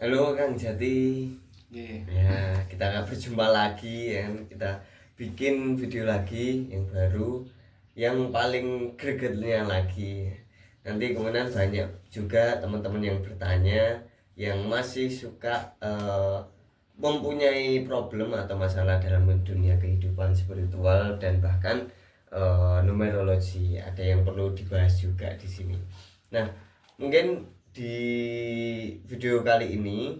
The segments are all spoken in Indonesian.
Halo Kang Jati. Nggih. Ya, kita akan berjumpa lagi ya. Kita bikin video lagi yang baru, yang paling gregetnya lagi. Nanti kemudian banyak juga teman-teman yang bertanya, yang masih suka mempunyai problem atau masalah dalam dunia kehidupan spiritual dan bahkan numerologi. Ada yang perlu dibahas juga di sini. Nah, mungkin di video kali ini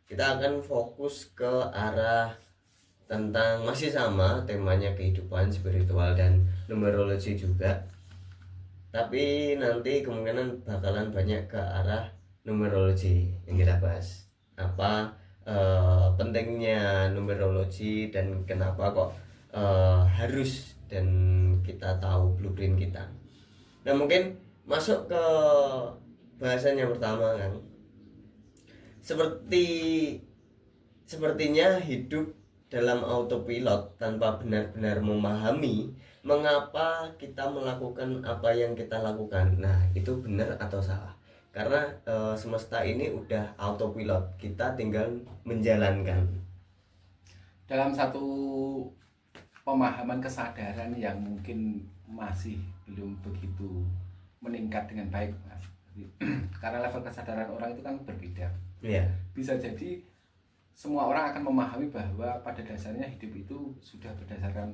kita akan fokus ke arah tentang masih sama temanya kehidupan spiritual dan numerologi juga, tapi nanti kemungkinan bakalan banyak ke arah numerologi yang kita bahas. Apa pentingnya numerologi dan kenapa kok harus dan kita tahu blueprint kita. Nah, mungkin masuk ke bahasan yang pertama kan. Seperti Sepertinya hidup dalam autopilot tanpa benar-benar memahami mengapa kita melakukan apa yang kita lakukan. Nah, itu benar atau salah? Karena semesta ini udah autopilot, kita tinggal menjalankan. Dalam satu pemahaman kesadaran yang mungkin masih belum begitu meningkat dengan baik, Mas. Karena level kesadaran orang itu kan berbeda. Iya. Bisa jadi semua orang akan memahami bahwa pada dasarnya hidup itu sudah berdasarkan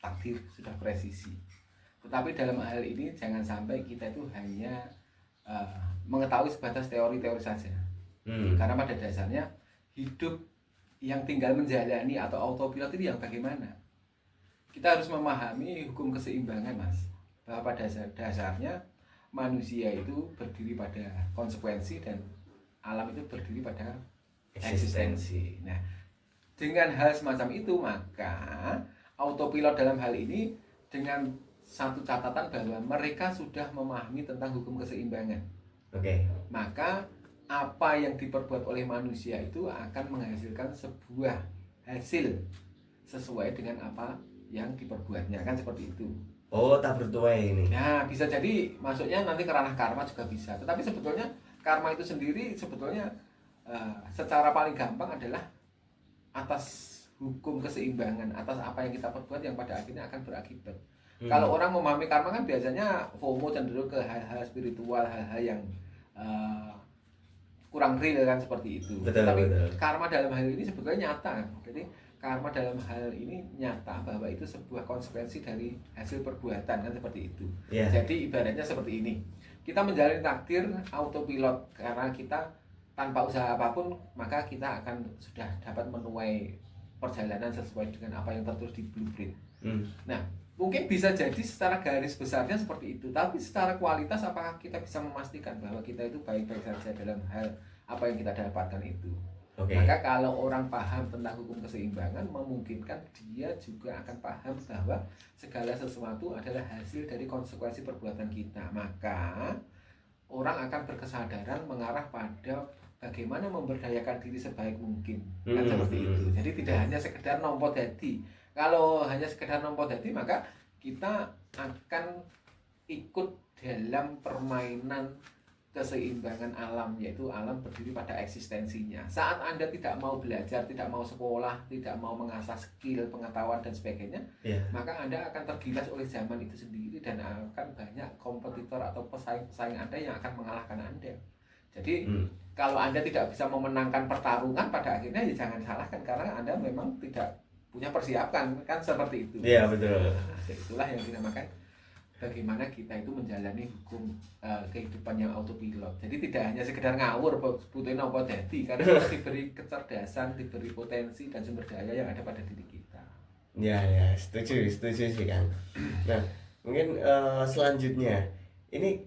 takdir, sudah presisi. Tetapi dalam hal ini jangan sampai kita itu hanya mengetahui sebatas teori-teori saja. Karena pada dasarnya hidup yang tinggal menjalani atau autopilot itu yang bagaimana? Kita harus memahami hukum keseimbangan, Mas. Bahwa pada dasarnya manusia itu berdiri pada konsekuensi dan alam itu berdiri pada eksistensi. Nah, dengan hal semacam itu maka autopilot dalam hal ini dengan satu catatan bahwa mereka sudah memahami tentang hukum keseimbangan. Oke. Maka apa yang diperbuat oleh manusia itu akan menghasilkan sebuah hasil sesuai dengan apa yang diperbuatnya, kan seperti itu. Oh, tak bertuai ini. Nah, bisa jadi masuknya nanti ke ranah karma juga bisa. Tetapi sebetulnya karma itu sendiri sebetulnya secara paling gampang adalah atas hukum keseimbangan, atas apa yang kita perbuat yang pada akhirnya akan berakibat. Kalau orang memahami karma kan biasanya FOMO cenderung ke hal-hal spiritual, hal-hal yang kurang real kan seperti itu. Betul, tapi betul. karma dalam hal ini sebetulnya nyata. Jadi karma dalam hal ini nyata bahwa itu sebuah konsekuensi dari hasil perbuatan kan seperti itu. Yeah. Jadi ibaratnya seperti ini. Kita menjalani takdir autopilot karena kita tanpa usaha apapun maka kita akan sudah dapat menuai perjalanan sesuai dengan apa yang tertulis di blueprint. Nah, mungkin bisa jadi secara garis besarnya seperti itu, tapi secara kualitas apakah kita bisa memastikan bahwa kita itu baik-baik saja dalam hal apa yang kita dapatkan itu? Okay. Maka kalau orang paham tentang hukum keseimbangan, memungkinkan dia juga akan paham bahwa segala sesuatu adalah hasil dari konsekuensi perbuatan kita. Maka orang akan berkesadaran mengarah pada bagaimana memberdayakan diri sebaik mungkin, kan seperti itu. Jadi tidak hanya sekedar nompo dadi. Kalau hanya sekedar nompo dadi maka kita akan ikut dalam permainan keseimbangan alam, yaitu alam berdiri pada eksistensinya. Saat Anda tidak mau belajar, tidak mau sekolah, tidak mau mengasah skill, pengetahuan dan sebagainya, maka Anda akan tergilas oleh zaman itu sendiri dan akan banyak kompetitor atau pesaing-pesaing Anda yang akan mengalahkan Anda. Jadi kalau Anda tidak bisa memenangkan pertarungan pada akhirnya ya jangan salahkan karena Anda memang tidak punya persiapan, kan seperti itu. Iya, betul. Nah, itulah yang dinamakan bagaimana kita itu menjalani hukum kehidupan yang autopilot. Jadi tidak hanya sekedar ngawur butuhin apa jadi, karena kita diberi kecerdasan, diberi potensi dan sumber daya yang ada pada diri kita. Ya, setuju sih kan. Nah, mungkin selanjutnya ini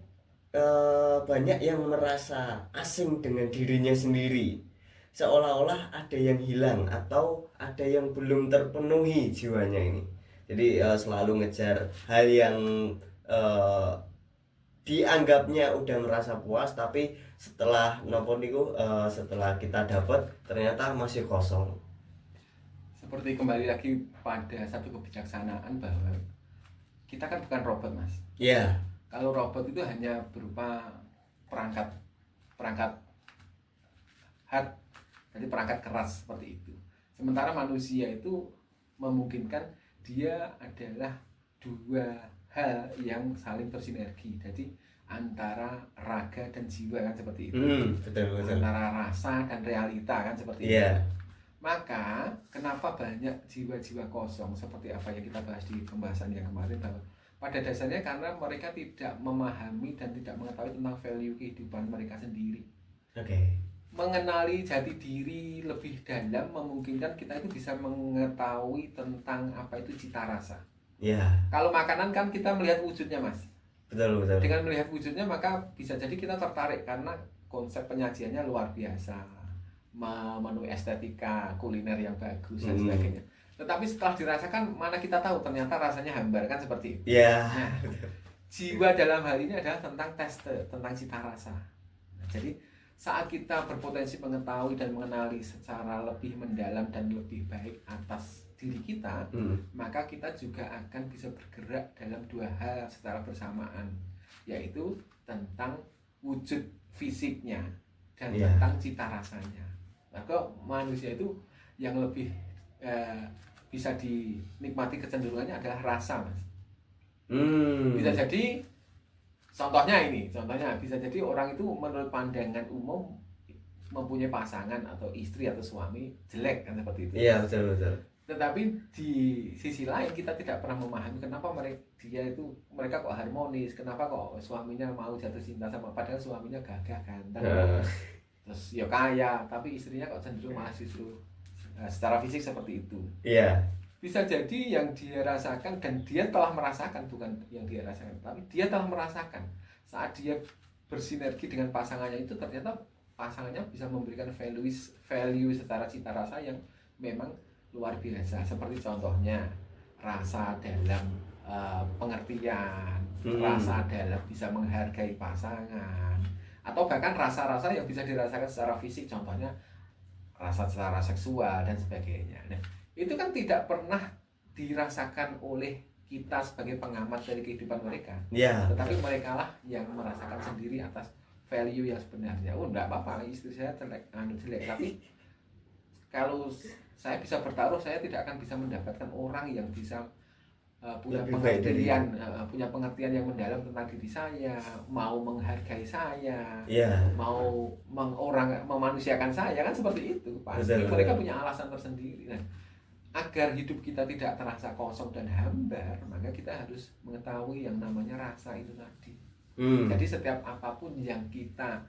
banyak yang merasa asing dengan dirinya sendiri, seolah-olah ada yang hilang atau ada yang belum terpenuhi jiwanya ini. Jadi selalu ngejar hal yang dianggapnya udah merasa puas, tapi setelah nopo niku setelah kita dapat ternyata masih kosong. Seperti kembali lagi pada satu kebijaksanaan bahwa kita kan bukan robot, Mas. Iya. Kalau robot itu hanya berupa perangkat hard, jadi perangkat keras seperti itu. Sementara manusia itu memungkinkan dia adalah dua hal yang saling bersinergi. Jadi antara raga dan jiwa kan seperti itu. Betul. Antara rasa dan realita kan seperti Iya. itu. Maka kenapa banyak jiwa-jiwa kosong seperti apa yang kita bahas di pembahasan yang kemarin, bahwa pada dasarnya karena mereka tidak memahami dan tidak mengetahui tentang value kehidupan mereka sendiri. Oke. Mengenali jati diri lebih dalam memungkinkan kita itu bisa mengetahui tentang apa itu cita rasa. Iya. Kalau makanan kan kita melihat wujudnya, Mas. Betul. Dengan melihat wujudnya maka bisa jadi kita tertarik karena konsep penyajiannya luar biasa, memenuhi estetika kuliner yang bagus dan sebagainya. Tetapi setelah dirasakan, mana kita tahu ternyata rasanya hambar kan seperti itu. Iya. Nah, jiwa dalam hal ini adalah tentang teste, tentang cita rasa. Nah, jadi saat kita berpotensi mengetahui dan mengenali secara lebih mendalam dan lebih baik atas diri kita, maka kita juga akan bisa bergerak dalam dua hal secara bersamaan, yaitu tentang wujud fisiknya dan tentang cita rasanya. Maka manusia itu yang lebih bisa dinikmati kecenderungannya adalah rasa, Mas. Bisa jadi contohnya bisa jadi orang itu menurut pandangan umum mempunyai pasangan atau istri atau suami jelek kan seperti itu. Iya, betul. Tetapi di sisi lain kita tidak pernah memahami kenapa mereka kok harmonis, kenapa kok suaminya mau jatuh cinta sama, padahal suaminya gagah ganteng, terus ya kaya, tapi istrinya kok cenderung malah justru secara fisik seperti itu. Iya. Bisa jadi yang dia rasakan, dan dia telah merasakan, bukan yang dia rasakan, tapi dia telah merasakan saat dia bersinergi dengan pasangannya itu, ternyata pasangannya bisa memberikan value secara cita rasa yang memang luar biasa. Seperti contohnya rasa dalam pengertian, rasa dalam bisa menghargai pasangan, atau bahkan rasa-rasa yang bisa dirasakan secara fisik, contohnya rasa secara seksual dan sebagainya. Nah, itu kan tidak pernah dirasakan oleh kita sebagai pengamat dari kehidupan mereka. Iya. Tetapi mereka lah yang merasakan sendiri atas value yang sebenarnya. Oh, enggak apa-apa, istri saya jelek, tapi kalau saya bisa bertaruh, saya tidak akan bisa mendapatkan orang yang bisa punya pengertian yang mendalam tentang diri saya, mau menghargai saya, mau memanusiakan saya, kan seperti itu. Pasti mereka punya alasan tersendiri. Nah, agar hidup kita tidak terasa kosong dan hambar, maka kita harus mengetahui yang namanya rasa itu tadi. Jadi setiap apapun yang kita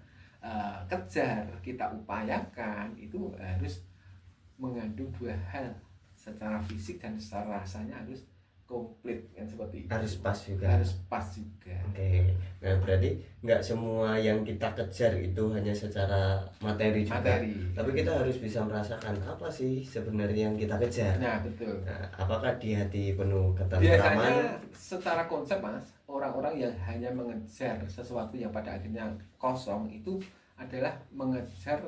kejar, kita upayakan, itu harus mengandung dua hal, secara fisik dan secara rasanya harus komplit, kan seperti itu. Harus pas juga. Oke. Nah, berarti nggak semua yang kita kejar itu hanya secara materi juga. Tapi kita harus bisa merasakan apa sih sebenarnya yang kita kejar. Nah, betul. Nah, apakah di hati penuh ketentraman? Biasanya secara konsep, Mas, orang-orang yang hanya mengejar sesuatu yang pada akhirnya kosong itu adalah mengejar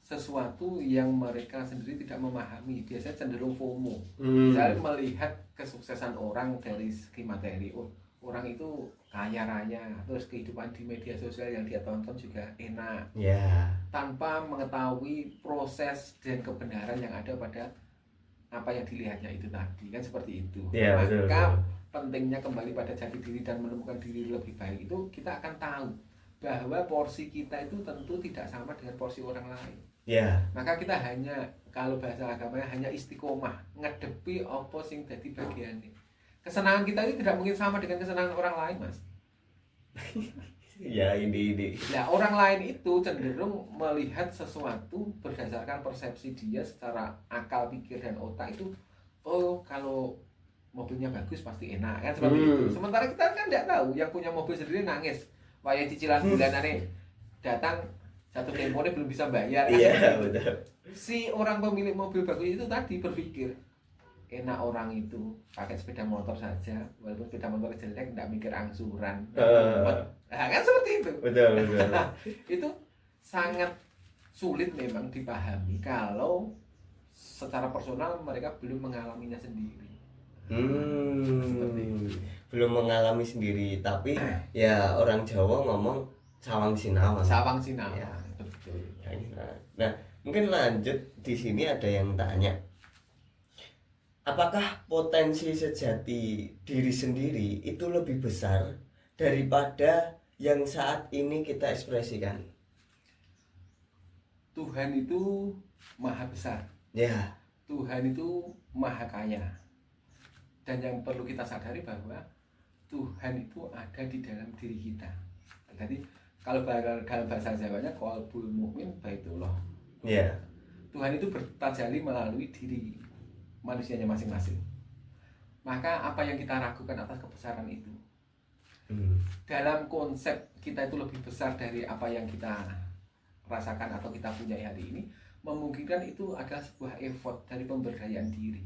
sesuatu yang mereka sendiri tidak memahami. Biasanya cenderung FOMO. Misalnya melihat kesuksesan orang dari segi materi, orang itu kaya raya, terus kehidupan di media sosial yang dia tonton juga enak, tanpa mengetahui proses dan kebenaran yang ada pada apa yang dilihatnya itu tadi, kan seperti itu. Maka pentingnya kembali pada jati diri dan menemukan diri lebih baik itu, kita akan tahu bahwa porsi kita itu tentu tidak sama dengan porsi orang lain. Maka kita hanya, kalau bahasa agamanya, hanya istiqomah ngadepi apa sing dadi bagiane. Kesenangan kita itu tidak mungkin sama dengan kesenangan orang lain, Mas. Ini. Nah, orang lain itu cenderung melihat sesuatu berdasarkan persepsi dia secara akal, pikir, dan otak itu. Oh, kalau mobilnya bagus pasti enak, kan seperti itu. Sementara kita kan tidak tahu, yang punya mobil sendiri nangis, wayah cicilan bulanane datang, satu temponya belum bisa bayar, kan? Betul. Si orang pemilik mobil bagus itu tadi berpikir, enak orang itu pakai sepeda motor saja, walaupun sepeda motor jelek, tidak mikir angsuran. Nah, kan seperti itu. Betul. Itu sangat sulit memang dipahami kalau secara personal mereka belum mengalaminya sendiri. Seperti itu. Belum mengalami sendiri, tapi ya orang Jawa ngomong sawang sinawang. Betul. Nah, mungkin lanjut di sini ada yang tanya, apakah potensi sejati diri sendiri itu lebih besar daripada yang saat ini kita ekspresikan? Tuhan itu maha besar. Ya. Tuhan itu maha kaya. Dan yang perlu kita sadari bahwa Tuhan itu ada di dalam diri kita. Jadi kalau dalam bahasa Jawanya qalbul mukmin baitullah. Ya. Tuhan itu bertajalli melalui diri manusianya masing-masing. Maka apa yang kita ragukan atas kebesaran itu? Dalam konsep kita itu lebih besar dari apa yang kita rasakan atau kita punya hari ini, memungkinkan itu adalah sebuah effort dari pemberdayaan diri.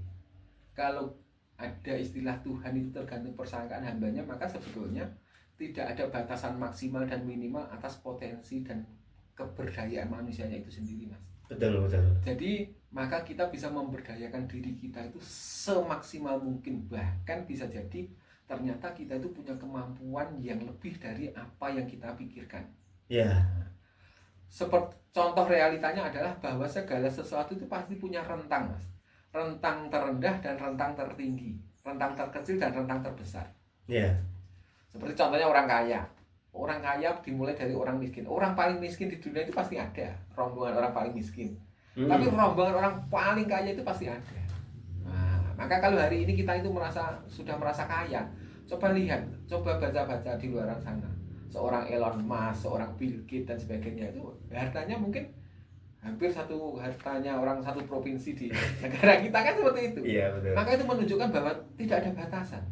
Kalau ada istilah Tuhan itu tergantung persangkaan hambanya, maka sebetulnya tidak ada batasan maksimal dan minimal atas potensi dan keberdayaan manusianya itu sendiri, Mas. Betul. Jadi maka kita bisa memberdayakan diri kita itu semaksimal mungkin. Bahkan bisa jadi ternyata kita itu punya kemampuan yang lebih dari apa yang kita pikirkan. Ya. Seperti contoh realitanya adalah bahwa segala sesuatu itu pasti punya rentang, Mas. Rentang terendah dan rentang tertinggi, rentang terkecil dan rentang terbesar. Ya. Seperti contohnya orang kaya. Orang kaya dimulai dari orang miskin. Orang paling miskin di dunia itu pasti ada rombongan orang paling miskin. Tapi rombongan orang paling kaya itu pasti ada. Nah, maka kalau hari ini kita itu sudah merasa kaya, coba lihat, coba baca-baca di luar sana. Seorang Elon Musk, seorang Bill Gates dan sebagainya itu hartanya mungkin hampir hartanya orang satu provinsi di negara kita kan seperti itu. Iya, betul. Maka itu menunjukkan bahwa tidak ada batasan.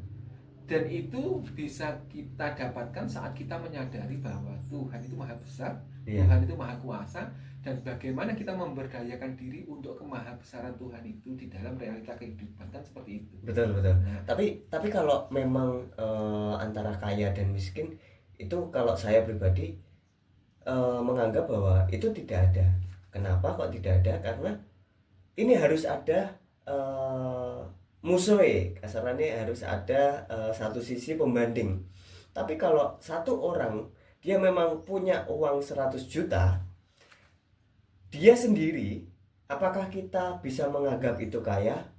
Dan itu bisa kita dapatkan saat kita menyadari bahwa Tuhan itu maha besar, Tuhan itu maha kuasa, dan bagaimana kita memberdayakan diri untuk kemahabesaran Tuhan itu di dalam realita kehidupan, kan seperti itu. Betul. Nah, tapi kalau memang antara kaya dan miskin itu, kalau saya pribadi menganggap bahwa itu tidak ada. Kenapa kok tidak ada? Karena ini harus ada musuh, kasarannya harus ada satu sisi pembanding. Tapi kalau satu orang dia memang punya uang 100 juta, dia sendiri, apakah kita bisa menganggap itu kaya?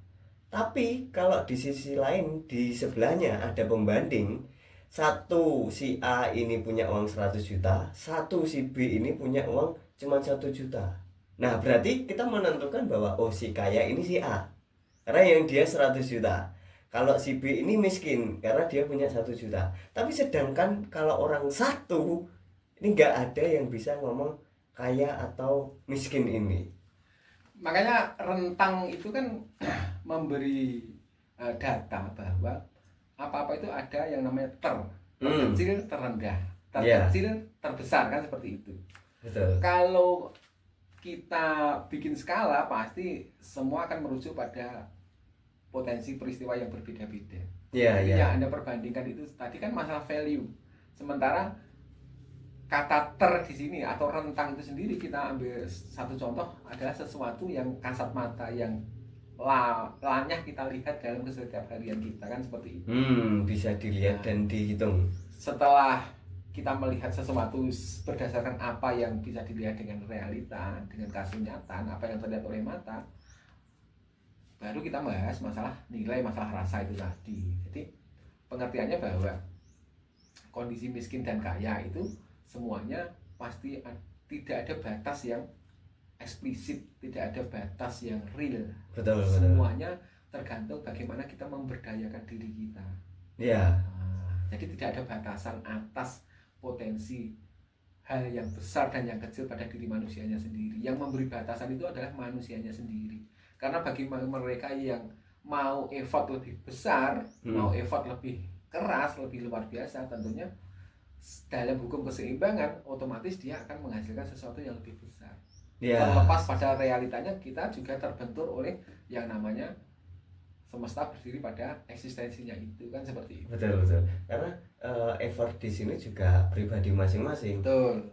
Tapi kalau di sisi lain, di sebelahnya ada pembanding, satu si A ini punya uang 100 juta, satu si B ini punya uang cuma 1 juta. Nah, berarti kita menentukan bahwa oh, si kaya ini si A karena yang dia 100 juta. Kalau si B ini miskin karena dia punya 1 juta. Tapi sedangkan kalau orang satu, ini nggak ada yang bisa ngomong kaya atau miskin ini. Makanya rentang itu kan memberi data bahwa apa-apa itu ada yang namanya terkecil, terendah, terkecil, terbesar, kan seperti itu. Betul. Kalau kita bikin skala, pasti semua akan merujuk pada potensi peristiwa yang berbeda-beda. Jadi yang Anda perbandingkan itu tadi kan masalah value. Sementara kata di sini atau rentang itu sendiri, kita ambil satu contoh adalah sesuatu yang kasat mata, yang lanyah kita lihat dalam kesetiap harian kita, kan seperti itu. Bisa dilihat dan dihitung. Setelah kita melihat sesuatu berdasarkan apa yang bisa dilihat dengan realita, dengan kasunyatan, apa yang terlihat oleh mata, baru kita bahas masalah nilai, masalah rasa itu tadi. Jadi pengertiannya bahwa kondisi miskin dan kaya itu semuanya pasti tidak ada batas yang eksplisit, tidak ada batas yang real. Betul. Semuanya tergantung bagaimana kita memberdayakan diri kita. Jadi tidak ada batasan atas potensi hal yang besar dan yang kecil pada diri manusianya sendiri. Yang memberi batasan itu adalah manusianya sendiri. Karena bagi mereka yang mau effort lebih besar, mau effort lebih keras, lebih luar biasa, tentunya dalam hukum keseimbangan otomatis dia akan menghasilkan sesuatu yang lebih besar. Terlepas pada realitanya, kita juga terbentur oleh yang namanya semesta berdiri pada eksistensinya itu, kan seperti itu. Betul. Karena effort di sini juga pribadi masing-masing. Betul.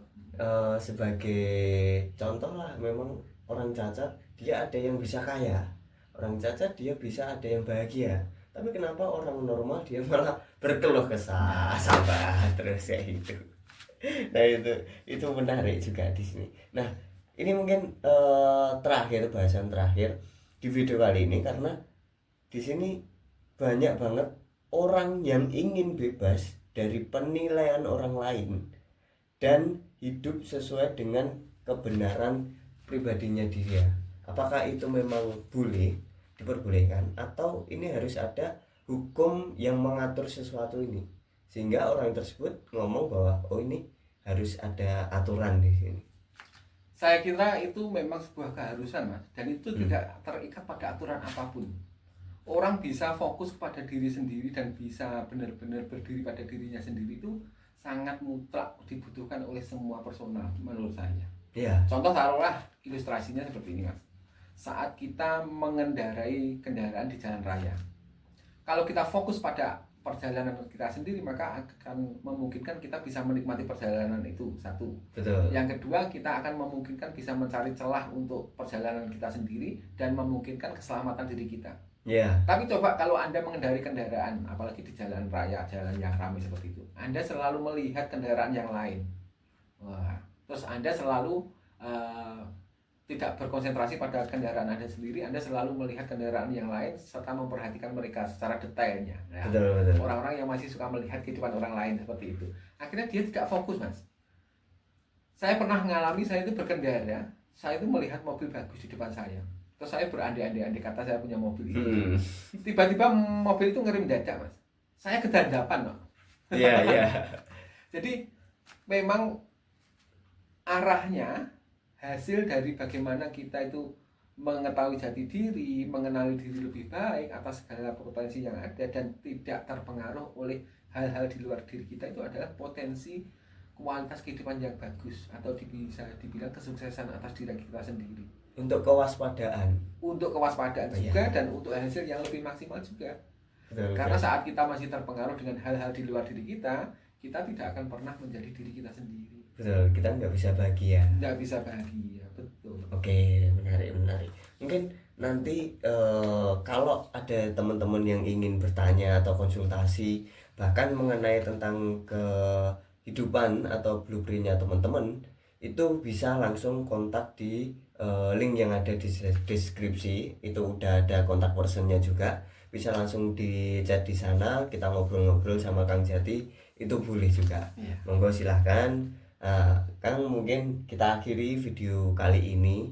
Sebagai contoh lah, memang orang cacat dia ada yang bisa kaya, orang cacat dia bisa ada yang bahagia. Tapi kenapa orang normal dia malah berkeluh kesah, sabar terus ya itu. Nah itu menarik juga di sini. Nah ini mungkin terakhir, bahasan terakhir di video kali ini, karena di sini banyak banget orang yang ingin bebas dari penilaian orang lain dan hidup sesuai dengan kebenaran pribadinya dia. Apakah itu memang boleh diperbolehkan, atau ini harus ada hukum yang mengatur sesuatu ini, sehingga orang tersebut ngomong bahwa oh ini harus ada aturan di sini. Saya kira itu memang sebuah keharusan, Mas, dan itu tidak terikat pada aturan apapun. Orang bisa fokus pada diri sendiri dan bisa benar-benar berdiri pada dirinya sendiri, itu sangat mutlak dibutuhkan oleh semua personal menurut saya. Ya. Contoh taruhlah ilustrasinya seperti ini, Mas. Saat kita mengendarai kendaraan di jalan raya, kalau kita fokus pada perjalanan kita sendiri, maka akan memungkinkan kita bisa menikmati perjalanan itu, satu. Betul. Yang kedua, kita akan memungkinkan bisa mencari celah untuk perjalanan kita sendiri dan memungkinkan keselamatan diri kita. Ya. Tapi coba kalau Anda mengendarai kendaraan, apalagi di jalan raya, jalan yang ramai seperti itu, Anda selalu melihat kendaraan yang lain. Wah, terus Anda selalu tidak berkonsentrasi pada kendaraan Anda sendiri, Anda selalu melihat kendaraan yang lain serta memperhatikan mereka secara detailnya. Nah, Betul. orang-orang yang masih suka melihat kehidupan orang lain seperti itu, akhirnya dia tidak fokus, Mas. Saya pernah mengalami, saya itu berkendara, saya itu melihat mobil bagus di depan saya. Terus saya berandai-andai kata saya punya mobil itu. Tiba-tiba mobil itu ngerem dadak, Mas. Saya kedandapan, Mas. Iya. Jadi memang arahnya hasil dari bagaimana kita itu mengetahui jati diri, mengenali diri lebih baik atas segala potensi yang ada dan tidak terpengaruh oleh hal-hal di luar diri kita, itu adalah potensi kualitas kehidupan yang bagus, atau bisa dibilang kesuksesan atas diri kita sendiri. Untuk kewaspadaan juga, dan untuk hasil yang lebih maksimal juga. Betul. Karena saat kita masih terpengaruh dengan hal-hal di luar diri kita tidak akan pernah menjadi diri kita sendiri. Betul, kita nggak bisa bahagia. Betul. Oke, menarik. Mungkin nanti kalau ada teman-teman yang ingin bertanya atau konsultasi bahkan mengenai tentang kehidupan atau blueprintnya teman-teman, itu bisa langsung kontak di link yang ada di deskripsi. Itu udah ada kontak personnya juga, bisa langsung di chat di sana, kita ngobrol-ngobrol sama Kang Jati, itu boleh juga. Monggo silahkan. Kang, mungkin kita akhiri video kali ini.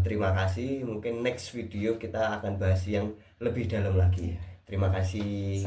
Terima kasih. Mungkin next video kita akan bahas yang lebih dalam lagi. Terima kasih.